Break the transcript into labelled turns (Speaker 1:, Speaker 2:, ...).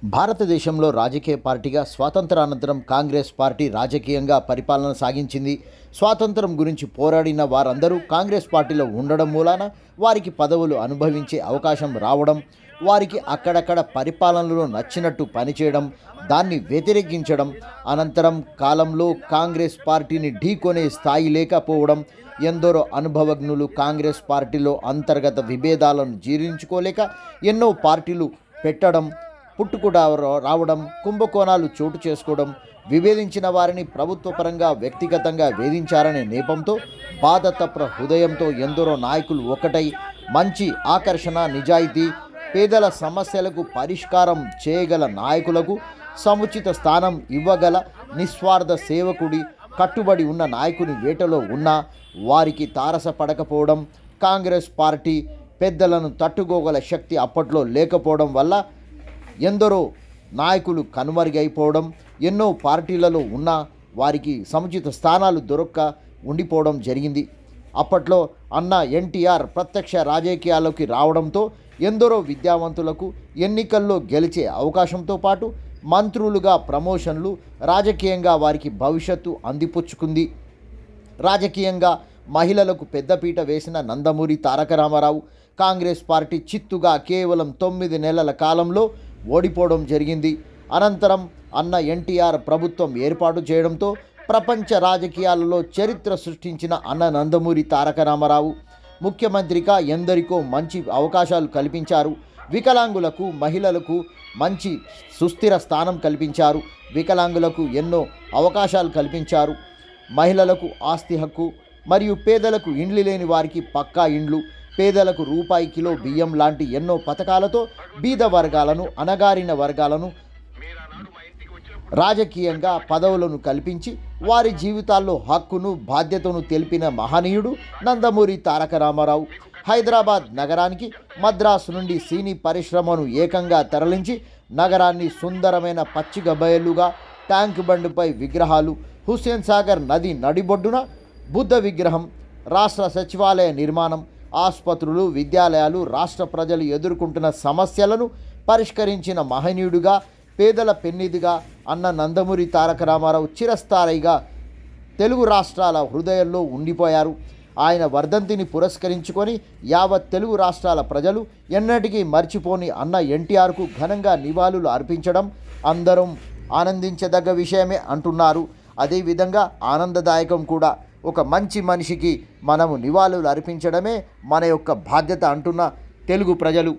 Speaker 1: భారతదేశంలో రాజకీయ పార్టీగా స్వాతంత్రానంతరం కాంగ్రెస్ పార్టీ రాజకీయంగా పరిపాలన సాగించింది. స్వాతంత్రం గురించి పోరాడిన వారందరూ కాంగ్రెస్ పార్టీలో ఉండడం మూలాన వారికి పదవులు అనుభవించే అవకాశం రావడం, వారికి అక్కడక్కడ పరిపాలనలో నచ్చినట్టు పనిచేయడం, దాన్ని వ్యతిరేకించడం, అనంతరం కాలంలో కాంగ్రెస్ పార్టీని ఢీకొనే స్థాయి లేకపోవడం, ఎందరో అనుభవజ్ఞులు కాంగ్రెస్ పార్టీలో అంతర్గత విభేదాలను జీర్ణించుకోలేక ఎన్నో పార్టీలు పెట్టడం, పుట్టుకుడా రావడం, కుంభకోణాలు చోటు చేసుకోవడం, విభేదించిన వారిని ప్రభుత్వపరంగా వ్యక్తిగతంగా వేధించారనే నేపంతో బాధతప్ర హృదయంతో ఎందరో నాయకులు ఒకటై మంచి ఆకర్షణ, నిజాయితీ, పేదల సమస్యలకు పరిష్కారం చేయగల నాయకులకు సముచిత స్థానం ఇవ్వగల నిస్వార్థ సేవకుడి కట్టుబడి ఉన్న నాయకుని వేటలో ఉన్న వారికి తారసపడకపోవడం, కాంగ్రెస్ పార్టీ పెద్దలను తట్టుకోగల శక్తి అప్పట్లో లేకపోవడం వల్ల ఎందరో నాయకులు కనుమరుగైపోవడం, ఎన్నో పార్టీలలో ఉన్న వారికి సముచిత స్థానాలు దొరక్క ఉండిపోవడం జరిగింది. అప్పట్లో అన్న ఎన్టీఆర్ ప్రత్యక్ష రాజకీయాల్లోకి రావడంతో ఎందరో విద్యావంతులకు ఎన్నికల్లో గెలిచే అవకాశంతో పాటు మంత్రులుగా ప్రమోషన్లు, రాజకీయంగా వారికి భవిష్యత్తు అందిపుచ్చుకుంది. రాజకీయంగా మహిళలకు పెద్దపీట వేసిన నందమూరి తారక రామారావు కాంగ్రెస్ పార్టీ చిత్తుగా కేవలం 9 నెలల కాలంలో ఓడిపోవడం జరిగింది. అనంతరం అన్న ఎన్టీఆర్ ప్రభుత్వం ఏర్పాటు చేయడంతో ప్రపంచ రాజకీయాలలో చరిత్ర సృష్టించిన అన్న నందమూరి తారక రామారావు ముఖ్యమంత్రిగా ఎందరికో మంచి అవకాశాలు కల్పించారు. వికలాంగులకు, మహిళలకు మంచి సుస్థిర స్థానం కల్పించారు. వికలాంగులకు ఎన్నో అవకాశాలు కల్పించారు. మహిళలకు ఆస్తి హక్కు మరియు పేదలకు ఇండ్లు లేని వారికి పక్కా ఇండ్లు, పేదలకు రూపాయి కిలో బియ్యం లాంటి ఎన్నో పథకాలతో బీద వర్గాలను, అణగారిన వర్గాలను రాజకీయంగా పదవులను కల్పించి వారి జీవితాల్లో హక్కును, బాధ్యతను తెలిపిన మహనీయుడు నందమూరి తారక రామారావు. హైదరాబాద్ నగరానికి మద్రాసు నుండి సినీ పరిశ్రమను ఏకంగా తరలించి నగరాన్ని సుందరమైన పచ్చిక బయలుగా, ట్యాంక్ బండ్పై విగ్రహాలు, హుస్సేన్ సాగర్ నది నడిబొడ్డున బుద్ధ విగ్రహం, రాష్ట్ర సచివాలయ నిర్మాణం, ఆసుపత్రులు, విద్యాలయాలు, రాష్ట్ర ప్రజలు ఎదుర్కొంటున్న సమస్యలను పరిష్కరించిన మహనీయుడిగా, పేదల పెన్నిదిగా అన్న నందమూరి తారక రామారావు చిరస్థాయిగా తెలుగు రాష్ట్రాల హృదయంలో ఉండిపోయారు. ఆయన వర్ధంతిని పురస్కరించుకొని యావత్ తెలుగు రాష్ట్రాల ప్రజలు ఎన్నటికీ మర్చిపోని అన్న ఎన్టీఆర్కు ఘనంగా నివాళులు అర్పించడం అందరం ఆనందించదగ్గ విషయమే అంటున్నారు. అదేవిధంగా ఆనందదాయకం కూడా. ఒక మంచి మనిషికి మనము నివాళులు అర్పించడమే మన యొక్క బాధ్యత అంటున్న తెలుగు ప్రజలు.